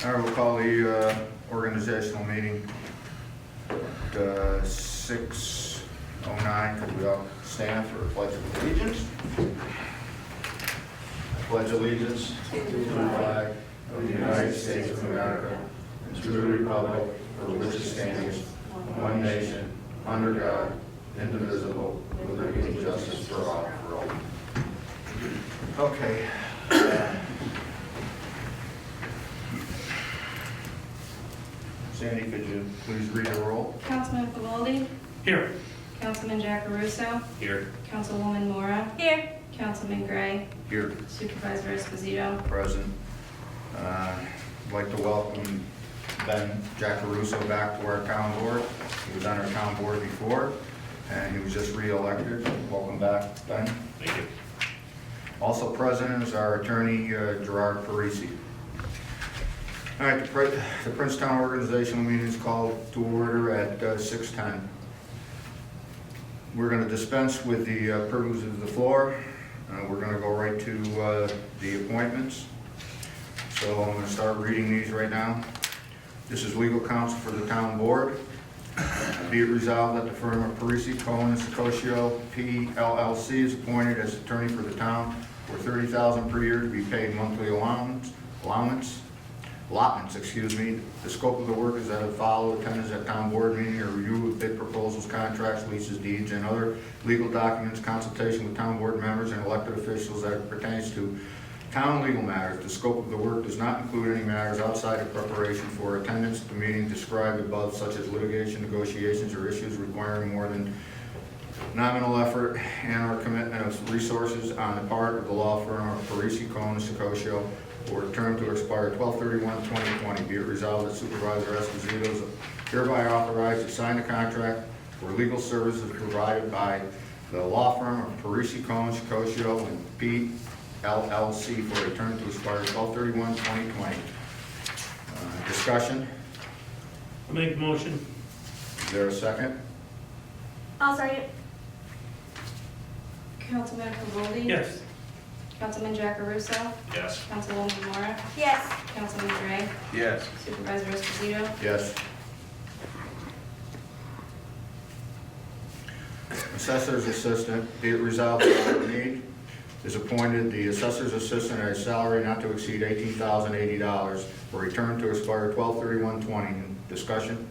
All right, we'll call the organizational meeting at 6:09. Could we all stand for a pledge of allegiance? I pledge allegiance to the flag of the United States of America and to the republic for which it stands, one nation, under God, indivisible, with liberty and justice for all. Okay. Sandy, could you please read the roll? Councilman Pavoldi? Here. Councilman Jackaruso? Here. Councilwoman Mora? Here. Councilman Gray? Here. Supervisor Esposito? Present. I'd like to welcome Ben Jackaruso back to our town board. He was on our town board before, and he was just re-elected. Welcome back, Ben. Thank you. Also present is our attorney, Gerard Parisi. All right, the Princetown organizational meeting is called to order at 6:10. We're going to dispense with the privileges of the floor. We're going to go right to the appointments. So I'm going to start reading these right now. This is legal counsel for the town board. Be it resolved that the firm of Parisi, Cohen, and Secotio, P.LLC is appointed as attorney for the town for $30,000 per year to be paid monthly allotments. The scope of the work is as follows: attendance at town board meeting, or review of bid proposals, contracts, leases, deeds, and other legal documents, consultation with town board members and elected officials that pertains to town legal matters. The scope of the work does not include any matters outside of preparation for attendance at the meeting described above, such as litigation, negotiations, or issues requiring more than nominal effort and/or commitment of resources on the part of the law firm of Parisi, Cohen, and Secotio, for a term to expire 12/31/2020. Be it resolved that Supervisor Esposito is hereby authorized to sign the contract for legal services provided by the law firm of Parisi, Cohen, Secotio, and P.LLC for a term to expire 12/31/2020. Discussion? I'll make the motion. Is there a second? I'll second. Councilman Pavoldi? Yes. Councilman Jackaruso? Yes. Councilwoman Mora? Yes. Councilman Gray? Yes. Supervisor Esposito? Yes. Assessor's Assistant, be it resolved that Robert Meade is appointed the Assessor's Assistant at a salary not to exceed $18,080 for a term to expire 12/31/20. Discussion?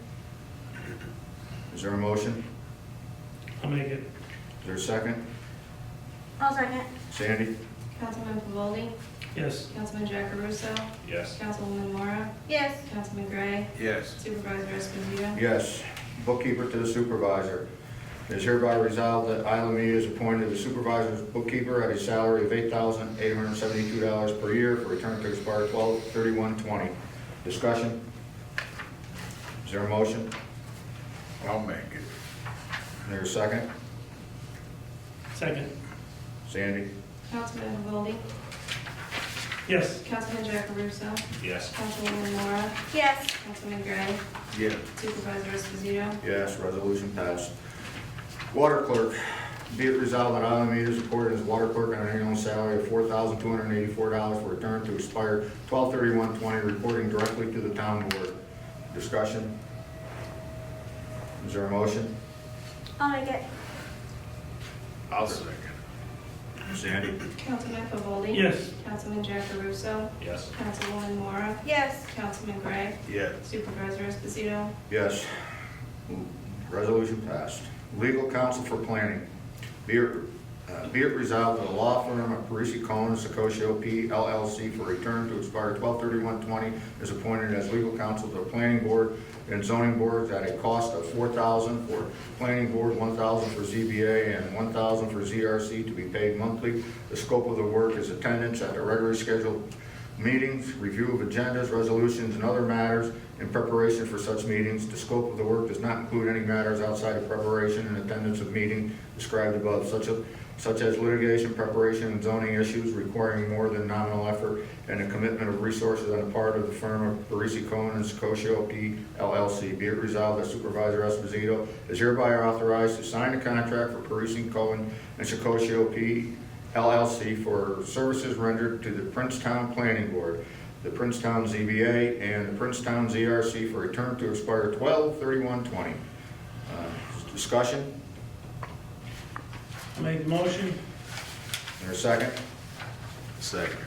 Is there a motion? I'll make it. Is there a second? I'll second. Sandy? Councilman Pavoldi? Yes. Councilman Jackaruso? Yes. Councilwoman Mora? Yes. Councilman Gray? Yes. Supervisor Esposito? Yes. Bookkeeper to the supervisor. It is hereby resolved that Isla Meade is appointed the supervisor's bookkeeper at a salary of $8,872 per year for a term to expire 12/31/20. Discussion? Is there a motion? I'll make it. Is there a second? Second. Sandy? Councilman Pavoldi? Yes. Councilman Jackaruso? Yes. Councilwoman Mora? Yes. Councilman Gray? Yes. Supervisor Esposito? Yes, resolution passed. Water clerk, be it resolved that Isla Meade is appointed as water clerk on an annual salary of $4,284 for a term to expire 12/31/20, reporting directly to the town board. Discussion? Is there a motion? I'll make it. I'll second. Sandy? Councilman Pavoldi? Yes. Councilman Jackaruso? Yes. Councilwoman Mora? Yes. Councilman Gray? Yes. Supervisor Esposito? Yes. Resolution passed. Legal counsel for planning. Be it resolved that the law firm of Parisi, Cohen, and Secotio, P.LLC for a term to expire 12/31/20 is appointed as legal counsel to the planning board and zoning boards at a cost of $4,000 for planning board, $1,000 for ZBA, and $1,000 for ZRC to be paid monthly. The scope of the work is attendance at the regularly scheduled meetings, review of agendas, resolutions, and other matters in preparation for such meetings. The scope of the work does not include any matters outside of preparation and attendance of meeting described above, such as litigation, preparation, and zoning issues requiring more than nominal effort and a commitment of resources on the part of the firm of Parisi, Cohen, and Secotio, P.LLC. Be it resolved that Supervisor Esposito is hereby authorized to sign the contract for Parisi, Cohen, and Secotio, P.LLC for services rendered to the Princetown Planning Board. the Princetown ZBA and the Princetown ZRC for a term to expire 12/31/20. Discussion? I'll make the motion. Is there a second? Second.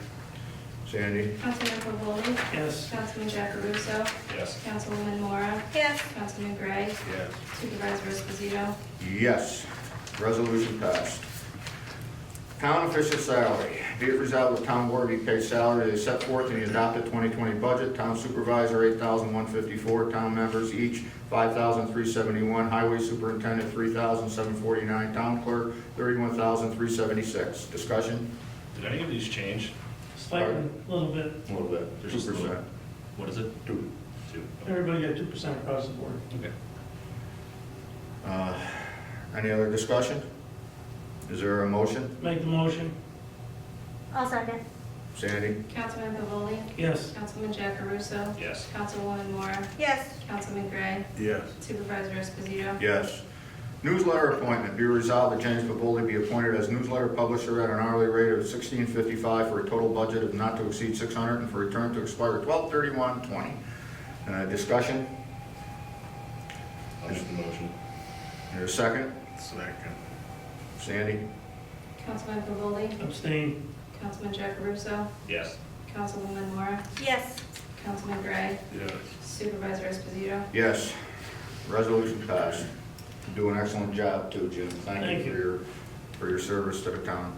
Sandy? Councilman Pavolli? Yes. Councilman Jackaruso? Yes. Councilwoman Mora? Yes. Councilman Gray? Yes. Supervisor Esposito? Yes. Resolution passed. Town official salary. Be it resolved that town board be paid salary as set forth in the adopted 2020 budget. Town supervisor, $8,154. Town members each, $5,371. Highway superintendent, $3,749. Town clerk, $31,376. Discussion? Did any of these change? Slightly, a little bit. A little bit. There's just a 2%. little- What is it? 2. 2. Everybody got 2% across the board. Okay. Any other discussion? Is there a motion? Make the motion. I'll second. Sandy? Councilman Pavolli? Yes. Councilman Jackaruso? Yes. Councilwoman Mora? Yes. Councilman Gray? Yes. Supervisor Esposito? Yes. Newsletter appointment. Be resolved that James Pavoli be appointed as newsletter publisher at an hourly rate of $16.55 for a total budget of not to exceed $600 and for a term to expire 12/31/20. Discussion? I'll make the motion. Is there a second? Second. Sandy? Councilman Pavolli? Abstain. Councilman Jackaruso? Yes. Councilwoman Mora? Yes. Councilman Gray? Yes. Supervisor Esposito? Yes. Resolution passed. You do an excellent job too, Jim. Thank Thank you for your service to the town.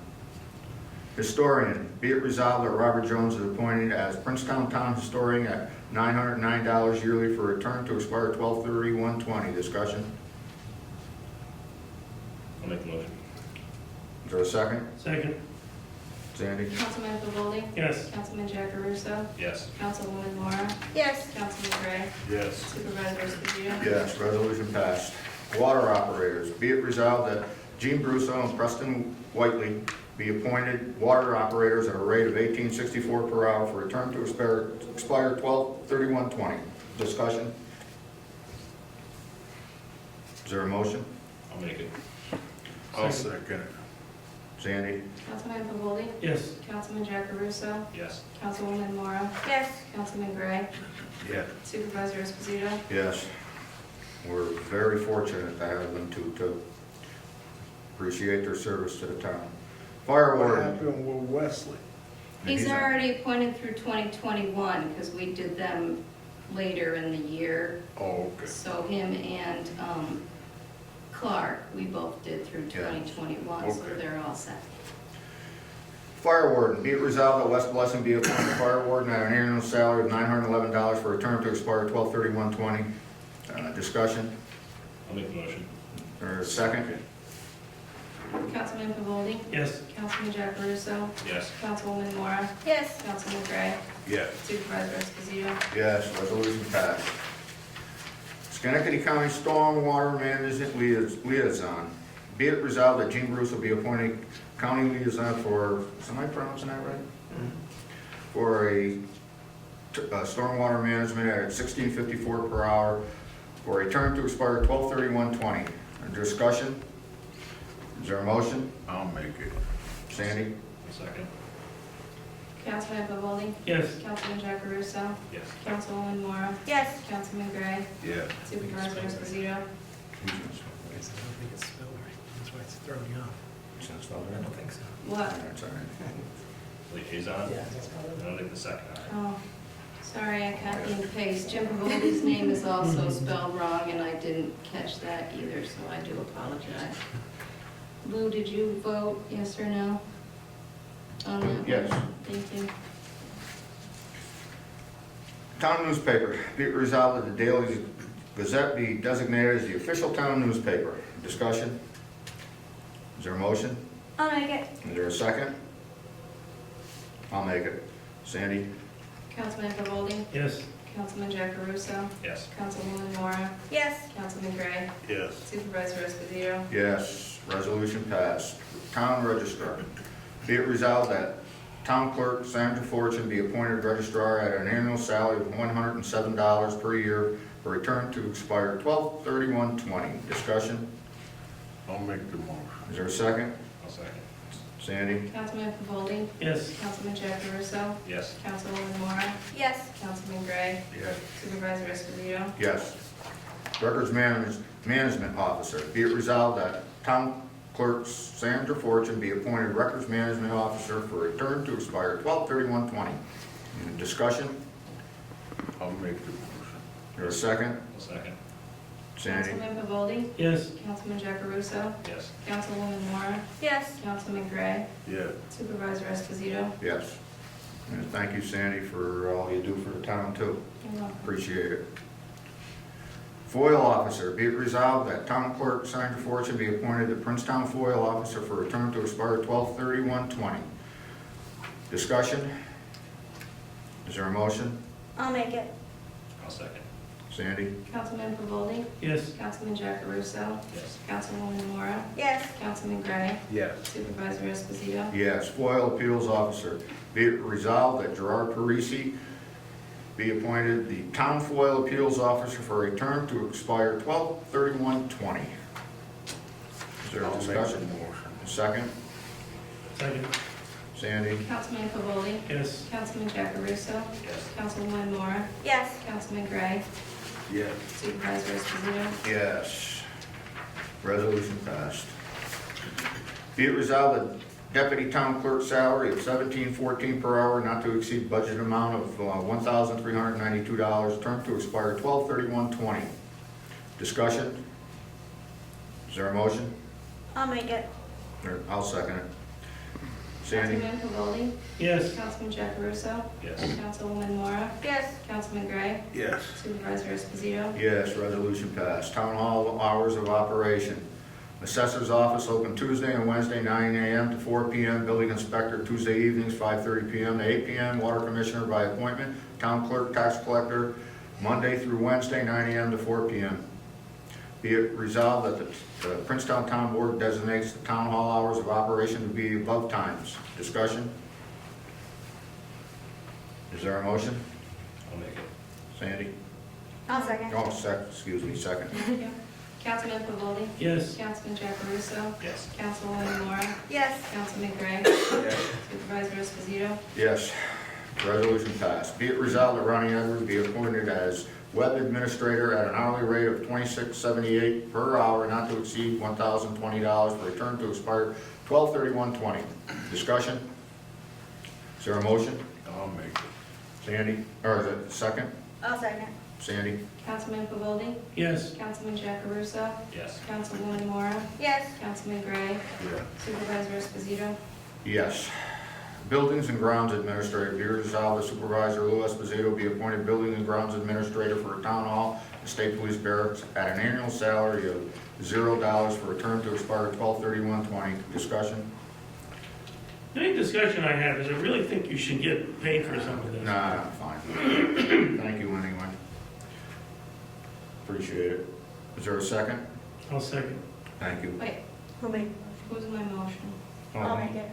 Historian, be it resolved that Robert Jones is appointed as Princetown Town Historian at $909 yearly for a term to expire 12/31/20. Discussion? I'll make the motion. Is there a second? Second. Sandy? Councilman Pavolli? Yes. Councilman Jackaruso? Yes. Councilwoman Mora? Yes. Councilman Gray? Yes. Supervisor Esposito? Yes, resolution passed. Water operators, be it resolved that Gene Brusso and Preston Whiteley be appointed water operators at a rate of $18.64 per hour for a term to expire 12/31/20. Discussion? Is there a motion? I'll make it. I'll second it. Sandy? Councilman Pavolli? Yes. Councilman Jackaruso? Yes. Councilwoman Mora? Yes. Councilman Gray? Yeah. Supervisor Esposito? Yes. We're very fortunate to have them to appreciate their service to the town. Fire What warden. happened with Wesley? He's already appointed through 2021, because we did them later in the year. Oh, okay. So him and Clark, we both did through Yeah. 2021, so Okay. they're all set. Fire warden, be it resolved that Wes Blessing be appointed fire warden at an annual salary of $911 for a term to expire 12/31/20. Discussion, I'll make the motion. or a second? Councilman Pavolli? Yes. Councilman Jackaruso? Yes. Councilwoman Mora? Yes. Councilman Gray? Yes. Supervisor Esposito? Yes, resolution passed. Schenectady County Stormwater Management Liaison, be it resolved that Gene Bruce will be appointed county liaison for, am I pronouncing that right? For a stormwater management at $16.54 per hour for a term to expire 12/31/20. Discussion? Is there a motion? I'll make it. Sandy? Second. Councilman Pavolli? Yes. Councilman Jackaruso? Yes. Councilwoman Mora? Yes. Councilman Gray? Yes. Supervisor Esposito? I don't think it's spelled right. That's why it's throwing you off. I don't think so. What? That's all right. Liaison? Yeah, it's spelled I don't think the second. Oh, sorry, I copy and paste. Jim Pavolli's name is also spelled wrong, and I didn't catch that either, so I do apologize. Lou, did you vote yes or no on that one? Yes. Thank you. Town newspaper, be it resolved that the Daily Gazette be designated as the official town newspaper. Discussion? Is there a motion? I'll make it. Is there a second? I'll make it. Sandy? Councilman Pavolli? Yes. Councilman Jackaruso? Yes. Councilwoman Mora? Yes. Councilman Gray? Yes. Supervisor Esposito? Yes, resolution passed. Town registrar, be it resolved that town clerk Sandra Fortune be appointed registrar at an annual salary of $107 per year for a term to expire 12/31/20. Discussion? I'll make the motion. Is there a second? I'll second. Sandy? Councilman Pavoldi? Yes. Councilman Jackaruso? Yes. Councilwoman Mora? Yes. Councilman Gray? Yes. Supervisor Esposito? Yes. Records Management Officer, be it resolved that Town Clerk Sandra Fortune be appointed Records Management Officer for a term to expire 12/31/20. Any discussion? I'll make the motion. There a second? I'll second. Sandy? Councilman Pavoldi? Yes. Councilman Jackaruso? Yes. Councilwoman Mora? Yes. Councilman Gray? Yeah. Supervisor Esposito? Yes. And thank you, Sandy, for all you do for the town, too. You're welcome. Appreciate it. FOIL Officer, be it resolved that Town Clerk Sandra Fortune be appointed the Princetown FOIL Officer for a term to expire 12/31/20. Discussion? Is there a motion? I'll make it. I'll second. Sandy? Councilman Pavoldi? Yes. Councilman Jackaruso? Yes. Councilwoman Mora? Yes. Councilman Gray? Yes. Supervisor Esposito? Yes. FOIL Appeals Officer, be it resolved that Gerard Parisi be appointed the Town FOIL Appeals Officer for a term to expire 12/31/20. Is there a discussion? Second? Second. Sandy? Councilman Pavoldi? Yes. Councilman Jackaruso? Yes. Councilwoman Mora? Yes. Councilman Gray? Yes. Supervisor Esposito? Yes. Resolution passed. Be it resolved that Deputy Town Clerk salary of $17.14 per hour, not to exceed budget amount of $1,392, term to expire 12/31/20. Discussion? Is there a motion? I'll make it. Or I'll second it. Sandy? Councilman Pavoldi? Yes. Councilman Jackaruso? Yes. Councilwoman Mora? Yes. Councilman Gray? Yes. Supervisor Esposito? Yes, resolution passed. Town Hall hours of operation. Assessor's office open Tuesday and Wednesday, 9 a.m. to 4 p.m. Building inspector Tuesday evenings, 5:30 p.m. to 8 p.m. Water commissioner by appointment. Town clerk, tax collector, Monday through Wednesday, 9 a.m. to 4 p.m. Be it resolved that the Princetown Town Board designates the town hall hours of operation to be above times. Discussion? Is there a motion? I'll make it. Sandy? I'll second. Oh, second. Councilman Pavoldi? Yes. Councilman Jackaruso? Yes. Councilwoman Mora? Yes. Councilman Gray? Yes. Supervisor Esposito? Yes, resolution passed. Be it resolved that Ronnie Edwards be appointed as web administrator at an hourly rate of $26.78 per hour, not to exceed $1,020, for a term to expire 12/31/20. Discussion? Is there a motion? I'll make it. Sandy, or is it second? I'll second. Sandy? Councilman Pavoldi? Yes. Councilman Jackaruso? Yes. Councilwoman Mora? Yes. Councilman Gray? Yeah. Supervisor Esposito? Yes. Buildings and Grounds Administrator, be resolved that Supervisor Lou Esposito be appointed Building and Grounds Administrator for a town hall and state police barracks at an annual salary of $0 for a term to expire 12/31/20. Discussion? The only discussion I have is I really think you should get paid for some of this. Nah, fine. Thank you anyway. Appreciate it. Is there a second? I'll second. Thank you. Wait, Who made? who's my motion? I'll make it.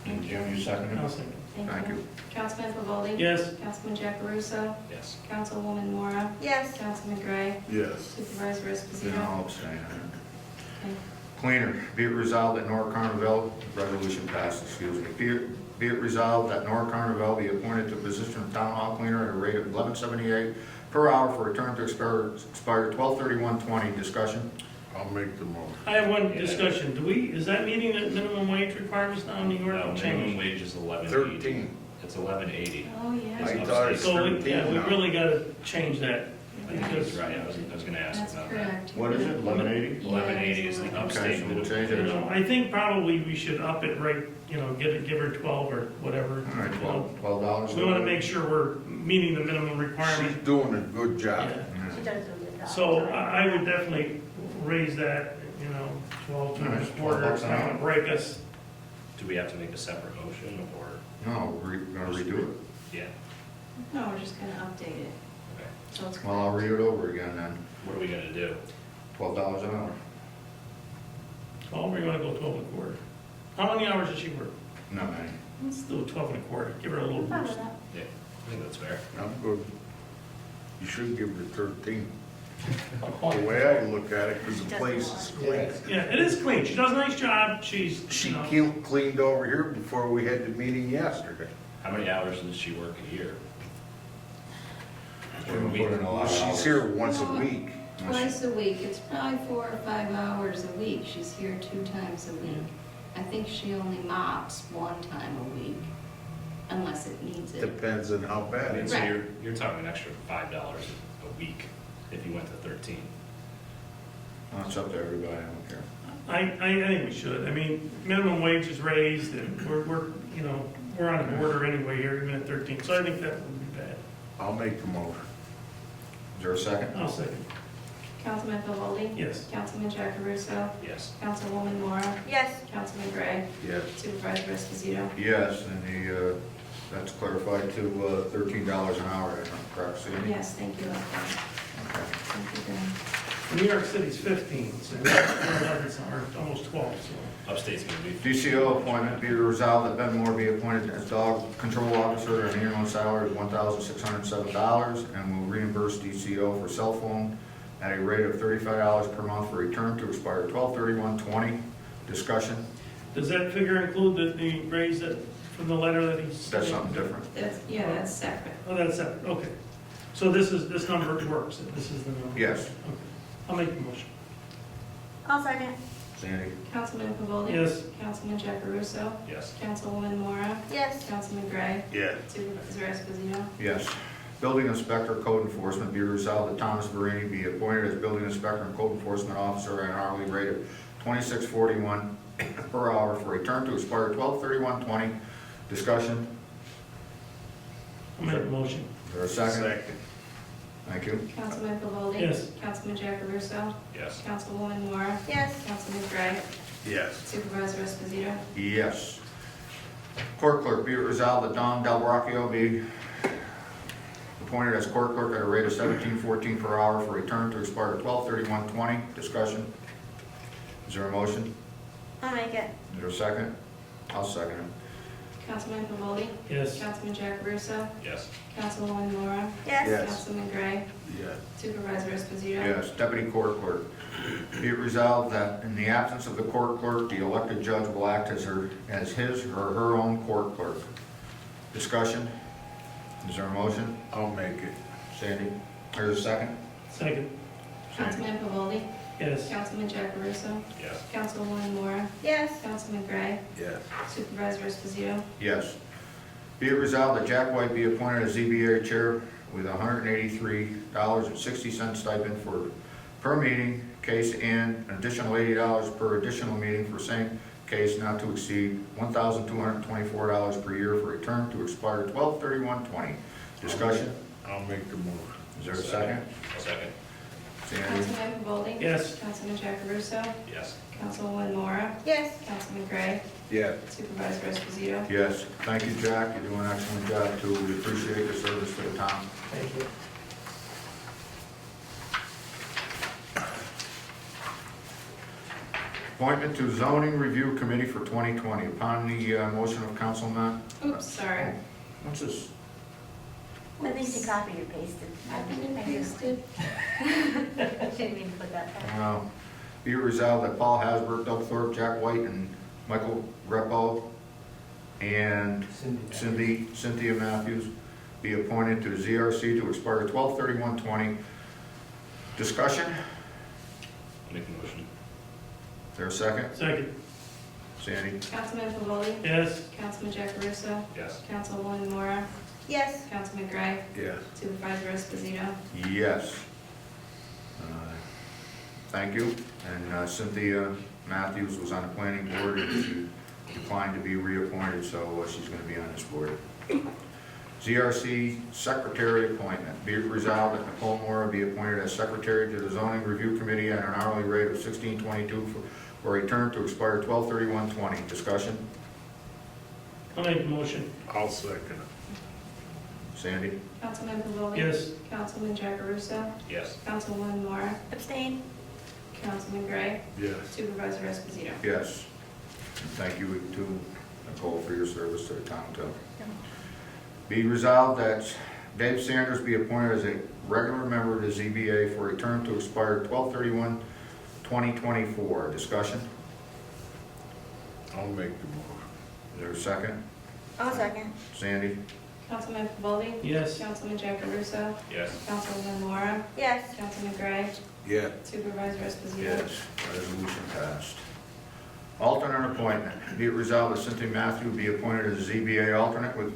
And Jim, you second I'll it? second. Thank you. Councilman Pavoldi? Yes. Councilman Jackaruso? Yes. Councilwoman Mora? Yes. Councilman Gray? Yes. Supervisor Then Esposito? I'll abstain. Okay. Cleaner, be it resolved that Nora Carnival, resolution passed, excuse me. Be it resolved that Nora Carnival be appointed to the position of town hall cleaner at a rate of $11.78 per hour for a term to expire 12/31/20. Discussion? I'll make the motion. I have one Yeah. discussion. Is that meeting the minimum wage requirements now in New York? No, Or minimum change? wage is 11.80. 13. It's 11.80. Oh, yeah. I thought it's So, yeah, 13 we now. really gotta change that. I think he's right, I was gonna ask That's about that. correct. What is it, 1180? 11.80 is the Okay, upstate so we'll minimum. change You it. know, I think probably we should up it right, give her 12 or whatever. All right, you know. $12. We wanna make sure we're meeting the minimum She's requirement. doing a good job. Yeah. Yeah. She does do a good job. So I would definitely raise that, 12 to All right, a quarter, $12 it's an not hour. gonna break us. Do we have to make a separate motion, or? No, we're gonna redo it. Yeah. No, we're just gonna update it, Okay. so it's Well, I'll correct. read it over again then. What are we gonna do? $12 an hour. Oh, we're gonna go 12 and a quarter. How many hours does she work? Not many. Let's do 12 and a quarter, give her a little Fine with boost. that. Yeah, I think that's fair. I'm good. You should give her 13. The way I look at it, because the place is clean. Yeah, it is clean. She does a nice job. She's, She you know, cleaned over here before we had the meeting yesterday. How many hours does she work a year? We're gonna put in a lot of She's hours. here once a week. Twice a week, it's probably 4 or 5 hours a week, she's here 2 times a week. I think she only mops 1 time a week, unless it needs it. Depends on how I bad mean, it is. so Right. you're talking an extra $5 a week if you went to 13. Well, it's up to everybody, I don't care. I think we should. I mean, minimum wage is raised and we're, you know, we're on the border anyway here, even at 13. So I think that wouldn't be bad. I'll make the motion. Is there a second? I'll second. Councilman Pavolli? Yes. Councilman Jackaruso? Yes. Councilwoman Mora? Yes. Councilman Gray? Yes. Supervisor Esposito? Yes, and that's clarified to $13 an hour, am I correct, Sandy? Yes, thank you. Okay. Okay. Thank you, Dan. New York City's 15, so we're 11, or almost 12, so. Upstate's gonna be. DCO appointment, be it resolved that Ben Moore be appointed as dog control officer at an annual salary of $1,607 and will reimburse DCO for cell phone at a rate of $35 per month for a term to expire 12/31/20. Discussion, Does that figure include the raise that, from the letter that he's? that's something different. That's separate. Oh, that's separate, okay. So this number works, this is the number? Yes. Okay. I'll make the motion. I'll second. Sandy? Councilman Pavolli? Yes. Councilman Jackaruso? Yes. Councilwoman Mora? Yes. Councilman Gray? Yes. Supervisor Esposito? Yes. Building inspector, code enforcement, be resolved that Thomas Verini be appointed as building inspector and code enforcement officer at an hourly rate of $26.41 per hour for a term to expire 12/31/20. Discussion, I'll make the motion. is there a second? Thank you. Councilman Pavolli? Yes. Councilman Jackaruso? Yes. Councilwoman Mora? Yes. Councilman Gray? Yes. Supervisor Esposito? Yes. Court clerk, be it resolved that Don Del Braccio be appointed as court clerk at a rate of $17.14 per hour for a term to expire 12/31/20. Discussion, is there a motion? I'll make it. Is there a second? I'll second it. Councilman Pavolli? Yes. Councilman Jackaruso? Yes. Councilwoman Mora? Yes. Yes. Councilman Gray? Yes. Supervisor Esposito? Yes, deputy court clerk. Be it resolved that in the absence of the court clerk, the elected judge will act as his or her own court clerk. Discussion, is there a motion? I'll make it. Sandy, there's a second? Second. Councilman Pavolli? Yes. Councilman Jackaruso? Yes. Councilwoman Mora? Yes. Councilman Gray? Yes. Supervisor Esposito? Yes. Be it resolved that Jack White be appointed as ZBA chair with $183.60 stipend per meeting case and an additional $80 per additional meeting for same case not to exceed $1,224 per year for a term to expire 12/31/20. Discussion, I'll make the motion. is there a second? I'll second. Sandy? Councilman Pavolli? Yes. Councilman Jackaruso? Yes. Councilwoman Mora? Yes. Councilman Gray? Yes. Supervisor Esposito? Yes. Thank you, Jack. You're doing an excellent job, too. We appreciate your service to the town. Thank you. Appointment to zoning review committee for 2020. Upon the motion of Councilman, Oops, sorry. what's this? I think you copied and pasted. Copied and pasted. Didn't mean to put that there. Be it resolved that Paul Hasbert, Doug Thorpe, Jack White, and Michael Repo, and Cynthia Matthews be appointed to the ZRC to expire 12/31/20. Discussion? I'll make the motion. Is there a second? Second. Sandy? Councilman Pavolli? Yes. Councilman Jackaruso? Yes. Councilwoman Mora? Yes. Councilman Gray? Yes. Supervisor Esposito? Yes. Thank you. And Cynthia Matthews was on the planning board and she declined to be reappointed, so she's going to be on this board. ZRC secretary appointment. Be it resolved that Nicole Mora be appointed as secretary to the zoning review committee at an hourly rate of $16.22 for a term to expire 12/31/20. Discussion? I'll make the motion. I'll second it. Sandy? Councilman Pavolli? Yes. Councilman Jackaruso? Yes. Councilwoman Mora? Abstain. Councilman Gray? Yes. Supervisor Esposito? Yes. And thank you to Nicole for your service to the town, too. Be resolved that Dave Sanders be appointed as a regular member of the ZBA for a term to expire 12/31/2024. Discussion? I'll make the motion. Is there a second? I'll second. Sandy? Councilman Pavoldi? Yes. Councilman Jackaruso? Yes. Councilwoman Mora? Yes. Councilman Gray? Yeah. Supervisor Esposito? Yes. Resolution passed. Alternate appointment. Be it resolved that Cynthia Matthew be appointed as ZBA alternate with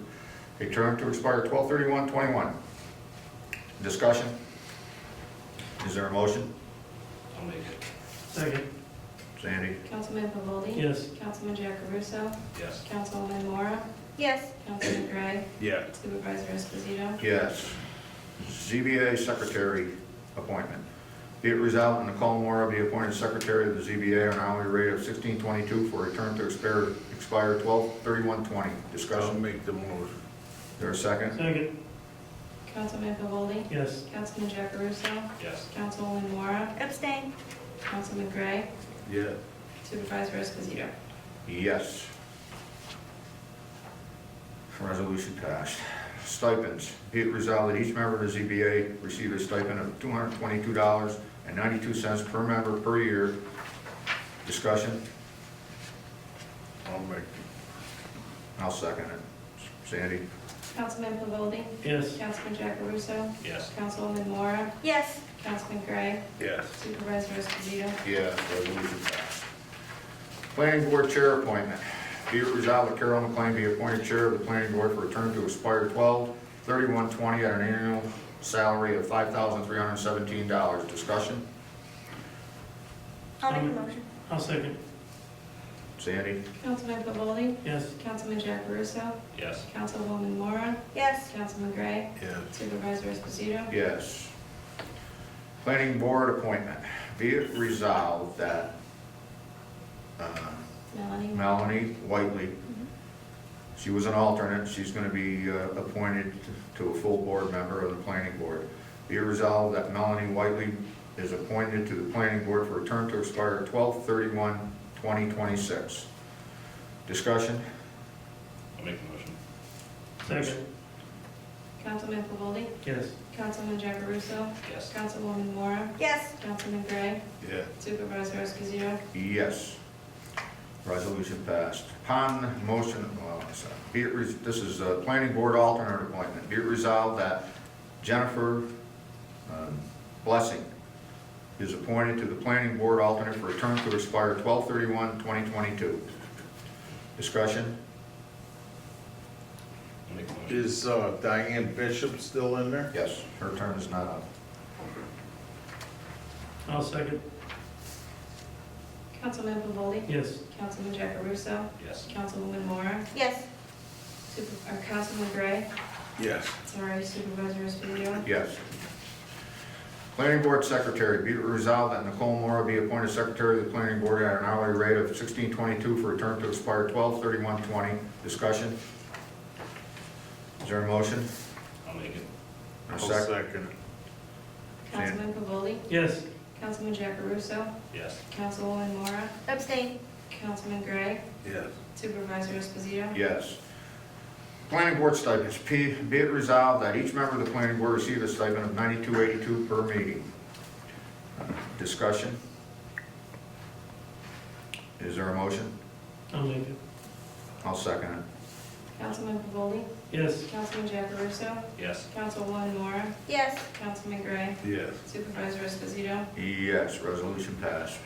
a term to expire 12/31/21. Discussion? Is there a motion? I'll make it. Second. Sandy? Councilman Pavoldi? Yes. Councilman Jackaruso? Yes. Councilwoman Mora? Yes. Councilman Gray? Yeah. Supervisor Esposito? Yes. ZBA secretary appointment. Be it resolved that Nicole Mora be appointed secretary of the ZBA on an hourly rate of $16.22 for a term to expire 12/31/20. I'll Discussion? make the motion. Is there a second? Second. Councilman Pavoldi? Yes. Councilman Jackaruso? Yes. Councilwoman Mora? Abstain. Councilman Gray? Yeah. Supervisor Esposito? Yes. Resolution passed. Stipends. Be it resolved that each member of the ZBA receive a stipend of $222.92 per member per year. Discussion? I'll make it. I'll second it. Sandy? Councilman Pavoldi? Yes. Councilman Jackaruso? Yes. Councilwoman Mora? Yes. Councilman Gray? Yes. Supervisor Esposito? Yes, resolution passed. Planning Board Chair appointment. Be it resolved that Carol McLean be appointed Chair of the Planning Board for a term to expire 12/31/20 at an annual salary of $5,317. Discussion? I'll make the motion. I'll second. Sandy? Councilman Pavoldi? Yes. Councilman Jackaruso? Yes. Councilwoman Mora? Yes. Councilman Gray? Yes. Supervisor Esposito? Yes. Planning Board appointment. Be it resolved that Melanie Whiteley, she was an alternate, she's going to be appointed to a full board member of the Planning Board. Be it resolved that Melanie Whiteley is appointed to the Planning Board for a term to expire 12/31/2026. Discussion? I'll make the motion. Second. Councilman Pavoldi? Yes. Councilman Jackaruso? Yes. Councilwoman Mora? Yes. Councilman Gray? Yeah. Supervisor Esposito? Yes. Resolution passed. Upon motion, this is a Planning Board alternate appointment. Be it resolved that Jennifer Blessing is appointed to the Planning Board alternate for a term to expire 12/31/2022. Discussion? I'll make the motion. Is Diane Bishop still in there? Yes, her term is not up. I'll second. Councilman Pavoldi? Yes. Councilman Jackaruso? Yes. Councilwoman Mora? Yes. Councilman Gray? Yes. Sorry, Supervisor Esposito? Yes. Planning Board Secretary, be it resolved that Nicole Mora be appointed Secretary of the Planning Board at an hourly rate of $16.22 for a term to expire 12/31/20. Discussion? Is there a motion? I'll make it. A I'll second? second. Councilman Pavoldi? Yes. Councilman Jackaruso? Yes. Councilwoman Mora? Abstain. Councilman Gray? Yes. Supervisor Esposito? Yes. Planning Board stipends. Be it resolved that each member of the Planning Board receive a stipend of $92.82 per meeting. Discussion? Is there a motion? I'll make it. I'll second it. Councilman Pavoldi? Yes. Councilman Jackaruso? Yes. Councilwoman Mora? Yes. Councilman Gray? Yes. Supervisor Esposito? Yes, resolution passed.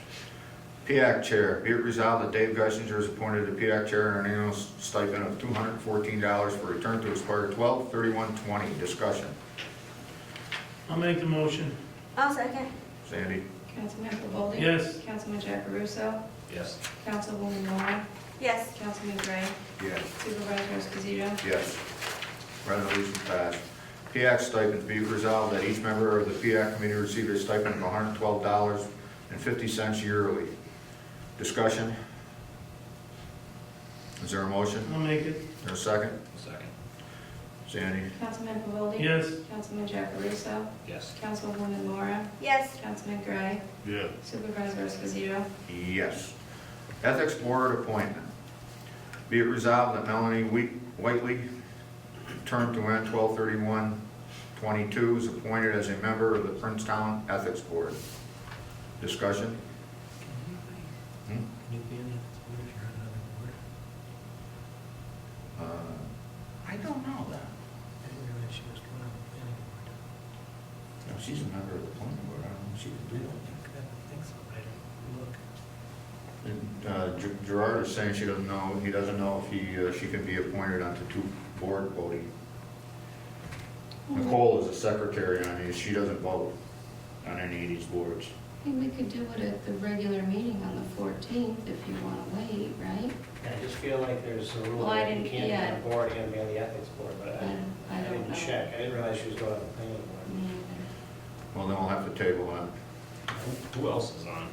PIAC Chair, be it resolved that Dave Geisinger is appointed to PIAC Chair at an annual stipend of $214 for a term to expire 12/31/20. Discussion. I'll make the motion. I'll second. Sandy? Councilman Pavoldi? Yes. Councilman Jackaruso? Yes. Councilwoman Mora? Yes. Councilman Gray? Yes. Supervisor Esposito? Yes. Resolution passed. PIAC stipends, be it resolved that each member of the PIAC committee receive a stipend of $112.50 yearly. Discussion. Is there a motion? I'll make it. Is there a second? Second. Sandy? Councilman Pavoldi? Yes. Councilman Jackaruso? Yes. Councilwoman Mora? Yes. Councilman Gray? Yeah. Supervisor Esposito? Yes. Ethics Board appointment. Be it resolved that Melanie Whiteley, term to end 22 is appointed as a member of the Princetown Ethics Board. Discussion? Hmm? Can you be in the ethics board if you're on another board? I don't know that. I didn't realize she was going on the planning board. No, she's a member of the planning board. I don't know if she can I do don't that. think so, but I didn't look. And, Gerard is saying she doesn't know, he doesn't know if she can be appointed onto two board voting. Nicole is the secretary on these, she doesn't vote on any of these boards. I think we could do it at the regular meeting on the 14th if you want to wait, right? I just feel like there's a rule Well, I that you didn't- can't be yeah. on the board and be on the ethics board, but I I don't didn't know. check. I didn't realize she was going on the planning board. Me either. Well, then we'll have to table that. Who else is on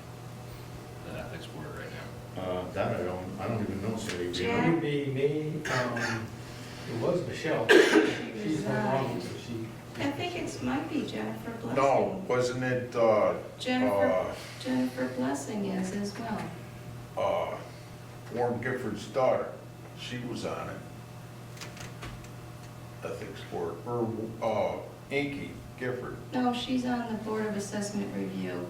the ethics board right now? That I don't even know, Cindy. Do you know? Jan? Would be me, it was Michelle. She's no longer, so she. I think it might be Jennifer Blessing. No, wasn't it, Jennifer Blessing is as well. Warren Gifford's daughter? She was on it. Ethics board, or, Inky Gifford. No, she's on the Board of Assessment Review.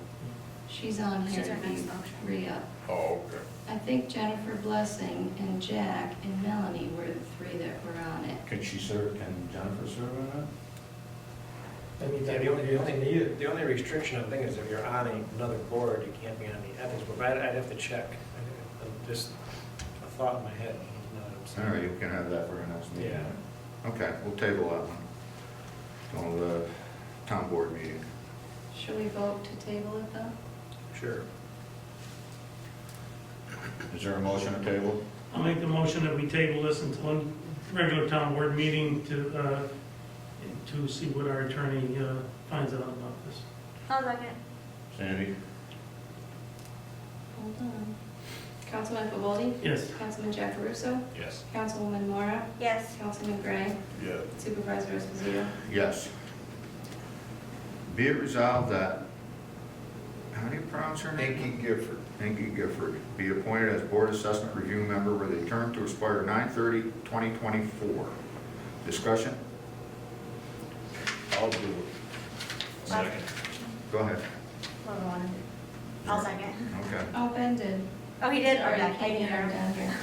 She's on here She's to our be next motion. re-up. Oh, okay. I think Jennifer Blessing and Jack and Melanie were the three that were on it. Can she serve, can Jennifer serve on that? I mean, Yeah, the only restriction I think is if you're on another board, you can't be on the ethics board, but I'd have to check. Just a thought in my head. You know what I'm saying? All right, you can have that for our next meeting. Yeah. Okay, we'll table that one. Till the town board meeting. Should we vote to table it though? Sure. Is there a motion to table? I'll make the motion that we table this until a regular town board meeting to see what our attorney finds out about this. I'll second. Sandy? Hold on. Councilman Pavoldi? Yes. Councilman Jack Caruso? Yes. Councilwoman Mora? Yes. Councilman Gray? Yeah. Supervisor Esposito? Yes. Be it resolved that, how do you pronounce her name? Inky Gifford. Inky Gifford, be appointed as Board Assessment Review Member with a term to expire 9/30/2024. Discussion? I'll do it. Second. Go ahead. Hold on. I'll second. Okay. Oh, Ben did. Oh, he did? Sorry, Okay, I can't get her down here.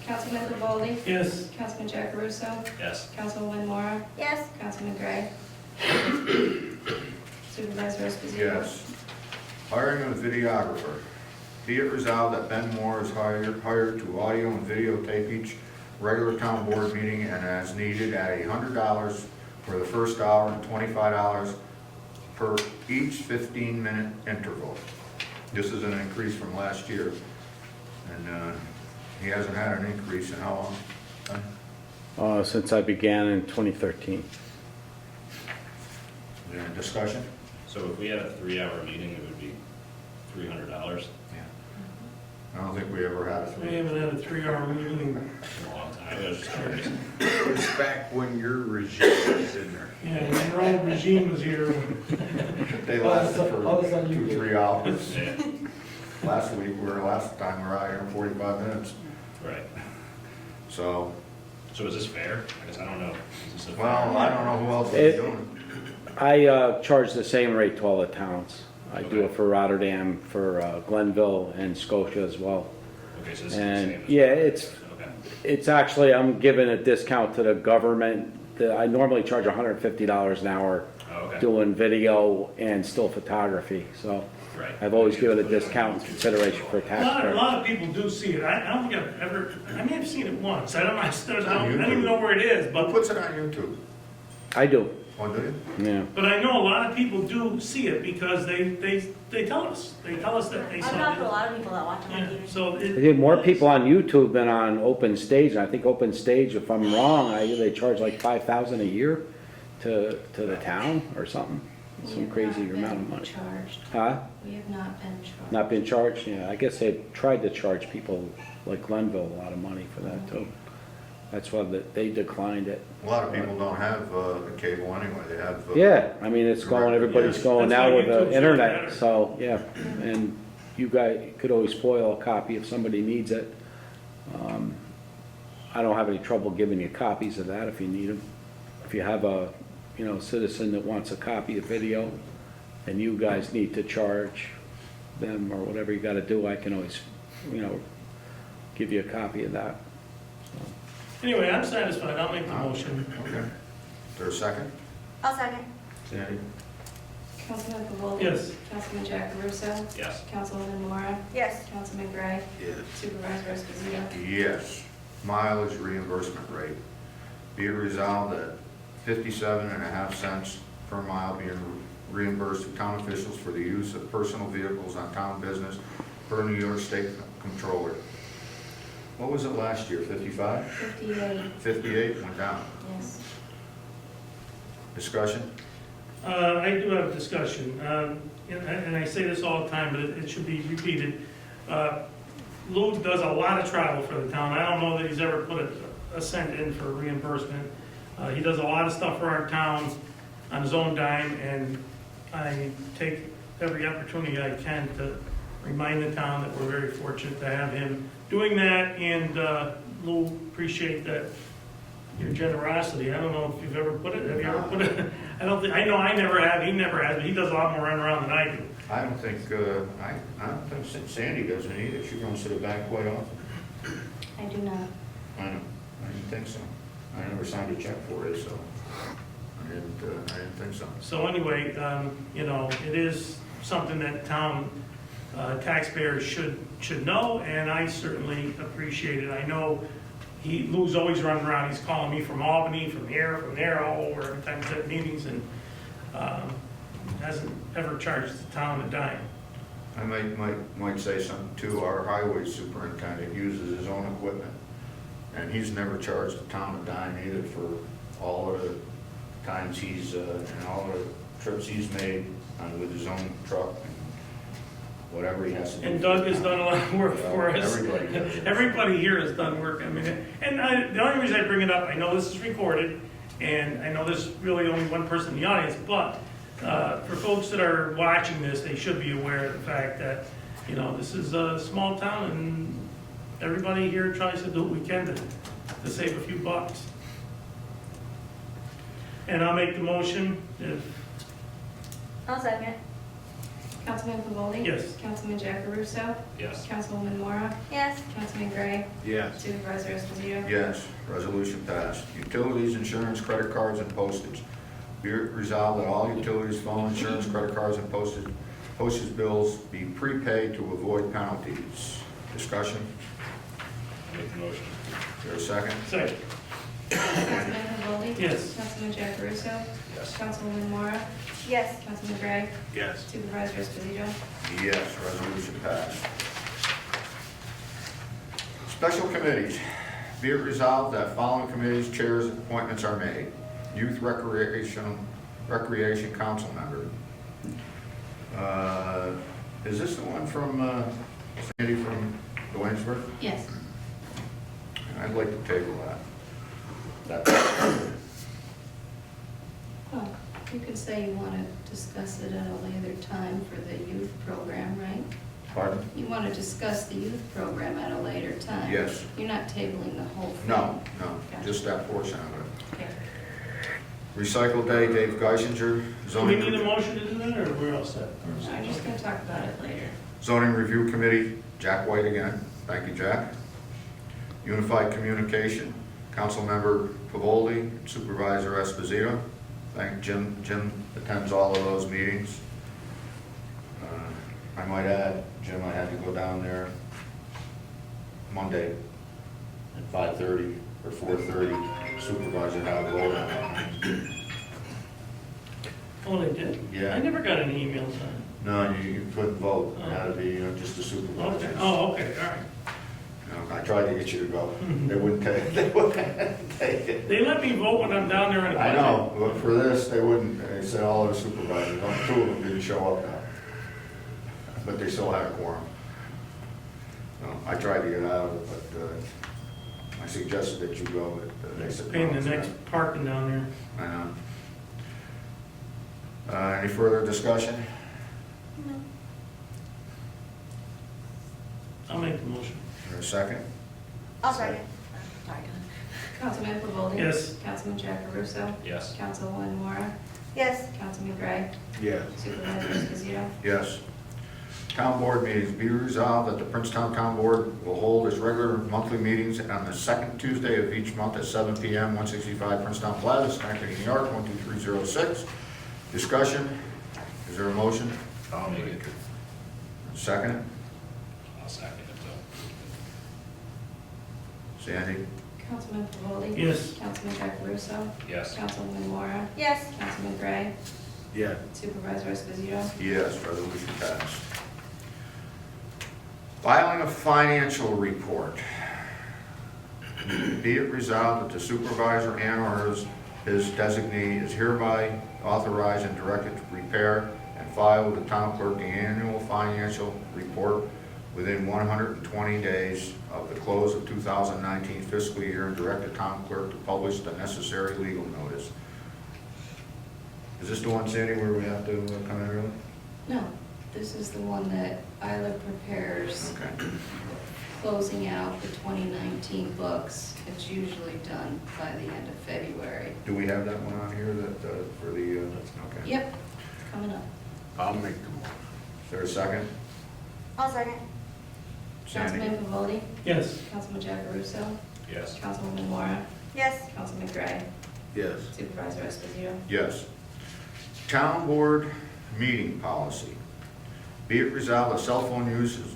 Councilman Pavoldi? Yes. Councilman Jack Caruso? Yes. Councilwoman Mora? Yes. Councilman Gray? Supervisor Esposito? Yes. Hiring of a videographer. Be it resolved that Ben Moore is hired to audio and videotape each regular town board meeting and as needed at $100 for the first hour and $25 per each 15-minute interval. This is an increase from last year. And he hasn't had an increase in how long? Since I began in 2013. Discussion? So if we had a 3-hour meeting, it would be $300 Yeah. I don't think we ever had a We three. haven't had a 3-hour meeting. in a long time. I was just curious. It was back when your regime was in there. Yeah, when your old regime was here. They lasted for All of a sudden you 2-3 hours. Yeah, Last time we were out here 45 minutes. right. So, So is this fair? I guess I don't know. Is this a fair? well, I don't know who else is doing I charge the same rate to all the towns. I do it for Rotterdam, for Glenville, and Scotia as well. Okay, so this is the And, same as. yeah, it's Okay. It's actually, I'm giving a discount to the government. I normally charge $150 an hour Oh, okay. doing video and still photography, so Right. I've always given a discount in consideration for A taxpayers. lot of people do see it. I don't think I've ever, I may have seen it once. I don't even know where it is, Who but puts it on YouTube? I do, Oh, do you? yeah. I know a lot of people do see it because they tell us. They tell us that they I've saw talked to a it. lot of people that watch on Yeah, TV. so I it. think more people on YouTube than on Open Stage. I think Open Stage, if I'm wrong, they charge like $5,000 a year to the town or something. We Some have crazy not amount of been money. charged. Huh? We have not been charged. Not been charged? Yeah, I guess they tried to charge people like Glenville a lot of money for that too. That's why they declined it. A lot of people don't have the cable anyway. They have. Yeah, I mean, it's going, everybody's Yes, going that's now why with the YouTube's so internet, better. so, yeah. And you guys could always spoil a copy if somebody needs it. I don't have any trouble giving you copies of that if you need them. If you have you know, citizen that wants a copy of video, and you guys need to charge them or whatever you gotta do, I can always, you know, give you a copy of that. Anyway, I'm satisfied, I'll make the motion. Okay. Is there a second? I'll second. Sandy? Councilman Pavolli? Yes. Councilman Jack Russo? Yes. Councilwoman Mora? Yes. Councilman Gray? Yes. Supervisor Esposito? Yes. Mileage reimbursement rate. Be it resolved that 57.5 cents per mile being reimbursed to town officials for the use of personal vehicles on town business per New York State Controller. What was it last year, 55? 58, 58, went down. yes. Discussion? I do have a discussion, and I say this all the time, but it should be repeated. Lou does a lot of travel for the town. I don't know that he's ever put a cent in for reimbursement. He does a lot of stuff for our town on his own dime, and I take every opportunity I can to remind the town that we're very fortunate to have him doing that, and Lou, appreciate that, your generosity. I don't know if you've ever put it, have you ever put it? I don't think, I know I never have, he never has, but he does a lot more running around than I do. I don't think, I don't think Sandy doesn't either. She runs to the back quite often. I do not. I know. I didn't think so. I never signed a check for it, so I didn't think so. So anyway, you know, it is something that town taxpayers should know, and I certainly appreciate it. I know Lou's always running around, he's calling me from Albany, from there, all over, every time he's at meetings, and hasn't ever charged the town a dime. I might say something too. Our highway superintendent uses his own equipment, and he's never charged the town a dime either for all of the times he's, and all the trips he's made with his own truck and whatever he has to do. And Doug has done a lot of work for us. Everybody does. Everybody here has done work. I mean, the only reason I bring it up, I know this is recorded, and I know there's really only one person in the audience, but for folks that are watching this, they should be aware of the fact that, you know, this is a small town, and everybody here tries to do what we can to save a few bucks. And I'll make the motion if, I'll second. Councilman Pavolli? Yes. Councilman Jack Russo? Yes. Councilwoman Mora? Yes. Councilman Gray? Yes. Supervisor Esposito? Yes, resolution passed. Utilities, insurance, credit cards, and postage. Be it resolved that all utilities, phone, insurance, credit cards, and postage bills be prepaid to avoid penalties. Discussion? Make the motion. Is there a second? second. Councilman Pavolli? Yes. Councilman Jack Russo? Yes. Councilwoman Mora? Yes. Councilman Gray? Yes. Supervisor Esposito? Yes, resolution passed. Special committees. Be it resolved that following committees, chairs, and appointments are made. Youth Recreation Council member. Is this the one from Sandy from Waynesburg? Yes. I'd like to table that. Well, you could say you want to discuss it at a later time for the youth program, right? Pardon? You want to discuss the youth program at a later time? Yes. You're not tabling the whole thing? No, Gotcha. just that portion of it. Okay. Recycle Day, Dave Geisinger, Do we need a zoning, motion to do that, or we're all set? I'm just going to talk about it later. zoning Review Committee, Jack White again. Thank you, Jack. Unified Communication, Councilmember Pavolli, Supervisor Esposito. Thank Jim. Jim attends all of those meetings. I might add, Jim, I had to go down there Monday at 5:30 or 4:30. Supervisor had to vote on it. Oh, they did? Yeah. I never got any emails on it. No, you couldn't vote. It had to be just the supervisor. Okay, oh, okay, all right. I tried to get you to go. They wouldn't take, they wouldn't take it. They let me vote when I'm down there on a I budget. know, but for this, they wouldn't. They said all of the supervisors, two of them didn't show up now. But they still had a quorum. No, I tried to get out of it, but I suggested that you go, but they said. Paying no, the it's next parking down there. not. I know. Any further discussion? No. I'll make the motion. Is there a second? I'll second. Councilman Pavoldi? Yes. Councilman Jack Caruso? Yes. Councilwoman Mora? Yes. Councilman Gray? Yes. Supervisor Esposito? Yes. Town board meetings, be resolved that the Princetown Town Board will hold its regular monthly meetings on the second Tuesday of each month at 7 p.m., 165 Princetown Plaza, Schenectady, New York, 12306. Discussion, is there a motion? I'll make it. Second, I'll second it, Sandy? Councilman Pavoldi? Yes. Councilman Jack Caruso? so. Yes. Councilwoman Mora? Yes. Councilman Gray? Yes. Supervisor Esposito? Yes, resolution passed. Filing a financial report. Be it resolved that the supervisor and or his designee is hereby authorized and directed to prepare and file with the town clerk the annual financial report within 120 days of the close of 2019 fiscal year and direct the town clerk to publish the necessary legal notice. Is this the one, Sandy, where we have to come in early? No, this is the one that Isla prepares, Okay. closing out the 2019 books. It's usually done by the end of February. Do we have that one on here that, for the, okay. Yep, it's coming up. I'll make the motion. Is there a second? I'll second. Sandy? Councilman Pavoldi? Yes. Councilman Jack Caruso? Yes. Councilwoman Mora? Yes. Councilman Gray? Yes. Supervisor Esposito? Yes. Town board meeting policy. Be it resolved that cell phone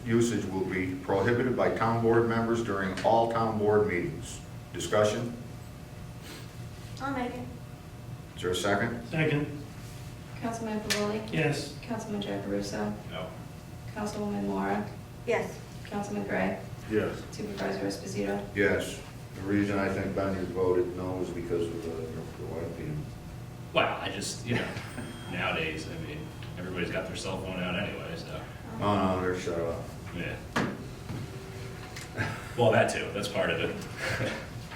usage will be prohibited by town board members during all town board meetings. Discussion? I'll make it. Is there a second? Second. Councilman Pavoldi? Yes. Councilman Jack Caruso? No. Councilwoman Mora? Yes. Councilman Gray? Yes. Supervisor Esposito? Yes. The reason I think Ben you voted no is because of the wife being. Well, I just, nowadays, I mean, everybody's got their cell phone out anyway, so, Oh, no, they're shut off. yeah. Well, that too, that's part of it.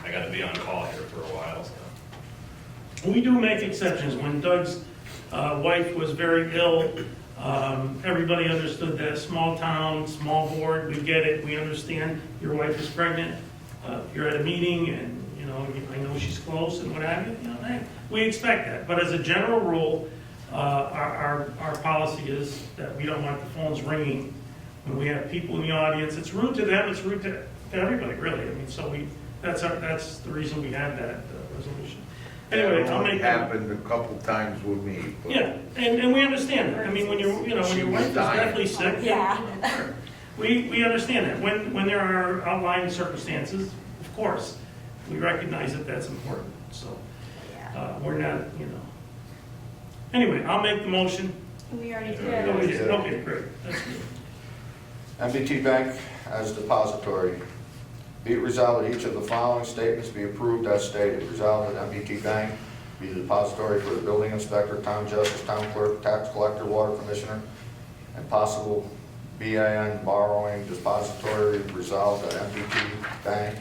I gotta be on call here for a while, so. We do make exceptions. When Doug's wife was very ill, everybody understood that small town, small board, we get it, we understand your wife is pregnant, you're at a meeting and, I know she's close and what have you, we expect that. But as a general rule, our policy is that we don't want the phones ringing when we have people in the audience. It's rude to them, it's rude to everybody, really. I mean, so that's the reason we have that resolution. Anyway, That I'll only make that. happened a couple times with me. but- Yeah, and we understand that. I mean, when when your wife is definitely sick. Yeah. We understand that. When there are outlying circumstances, of course, we recognize that that's important. So, we're not, Anyway, I'll make the motion. We already Yeah. Oh, we did. did. Okay, great. That's good. MBT Bank as depository. Be it resolved that each of the following statements be approved as stated. Resolved that MBT Bank be the depository for the building inspector, town justice, town clerk, tax collector, water commissioner, and possible BIN borrowing depository. Resolved that MBT Bank.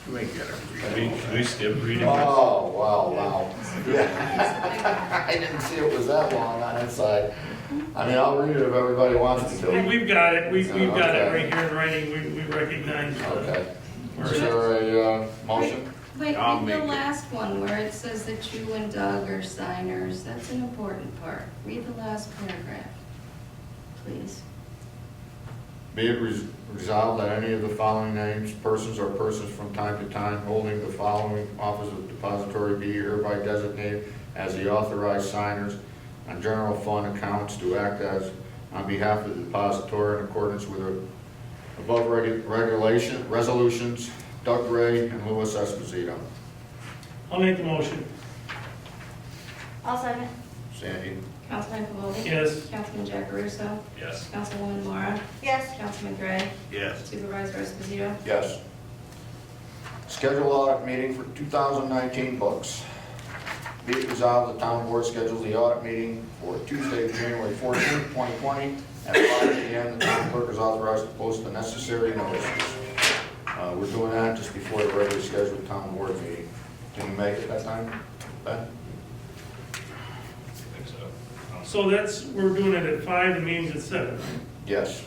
You ain't got Can we skip reading this? Oh, wow. Yeah. I didn't see it was that long on that side. I mean, I'll read it if everybody wants me to. We've got it. We've got it Okay. right here in writing. We recognize. Okay. where Is it is. there a motion? Wait, I'll read make the it. last one where it says that you and Doug are signers. That's an important part. Read the last paragraph, please. Be it resolved that any of the following names, persons or persons from time to time holding the following office of depository be hereby designated as the authorized signers on general fund accounts to act as on behalf of the depository in accordance with the above resolutions, Doug Gray and Louis Esposito. I'll make the motion. I'll second. Sandy? Councilman Pavoldi? Yes. Councilman Jack Caruso? Yes. Councilwoman Mora? Yes. Councilman Gray? Yes. Supervisor Esposito? Yes. Schedule audit meeting for 2019 books. Be it resolved, the town board schedules the audit meeting for Tuesday, January 14th, 2020, at 5 p.m. The town clerk is authorized to post the necessary notices. We're doing that just before the regularly scheduled town board meeting. Can you make it that time, Ben? I think so. So we're doing it at 5, the meeting's at 7, right? Yes.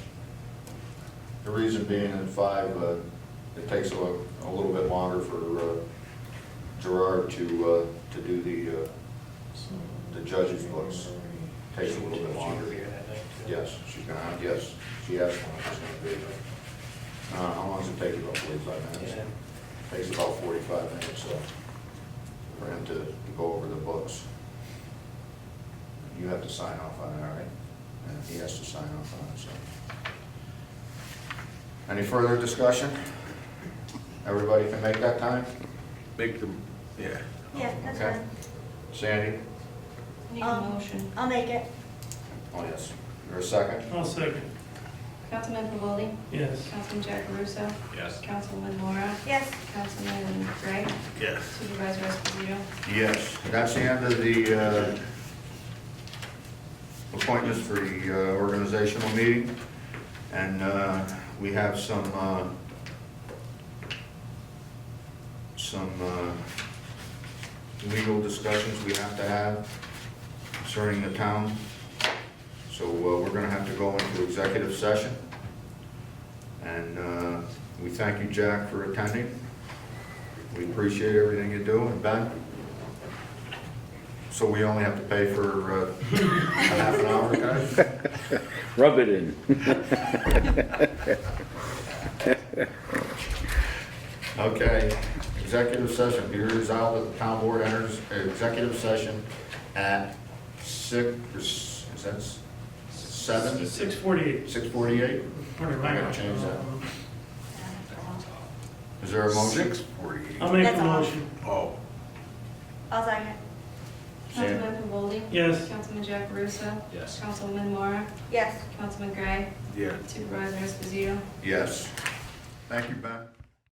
The reason being at 5, it takes a little bit longer for Gerard to do the judge's books. Takes a little bit longer. Be here that night, too. Yes, she's gonna, yes, she asked when she's gonna be. How long does it take you? About 45 minutes? Yeah. Takes about 45 minutes, for him to go over the books. You have to sign off on it, all right? And he has to sign off on it, so. Any further discussion? Everybody can make that time? Make them, yeah. Yeah, that's Okay. fine. Sandy? Need a motion. I'll make it. Oh, yes. Or a second? I'll second. Councilman Pavolli? Yes. Councilman Jack Caruso? Yes. Councilman Mora? Yes. Councilman Gray? Yes. Supervisor Esposito? Yes. That's the end of the appointments for the organizational meeting. And we have some legal discussions we have to have concerning the town. So we're going to have to go into executive session. And we thank you, Jack, for attending. We appreciate everything you do. And Ben? So we only have to pay for a half an hour, guys? Rub it in. Okay, executive session, be resolved that the town board enters executive session at 7? 6:48. 6:48? I gotta change that. Is there a motion? 6:48. I'll make That's a all. motion. Oh. I'll second. Councilman Pavolli? Yes. Councilman Jack Caruso? Yes. Councilman Mora? Yes. Councilman Gray? Yeah. Supervisor Esposito? Yes. Thank you, Ben.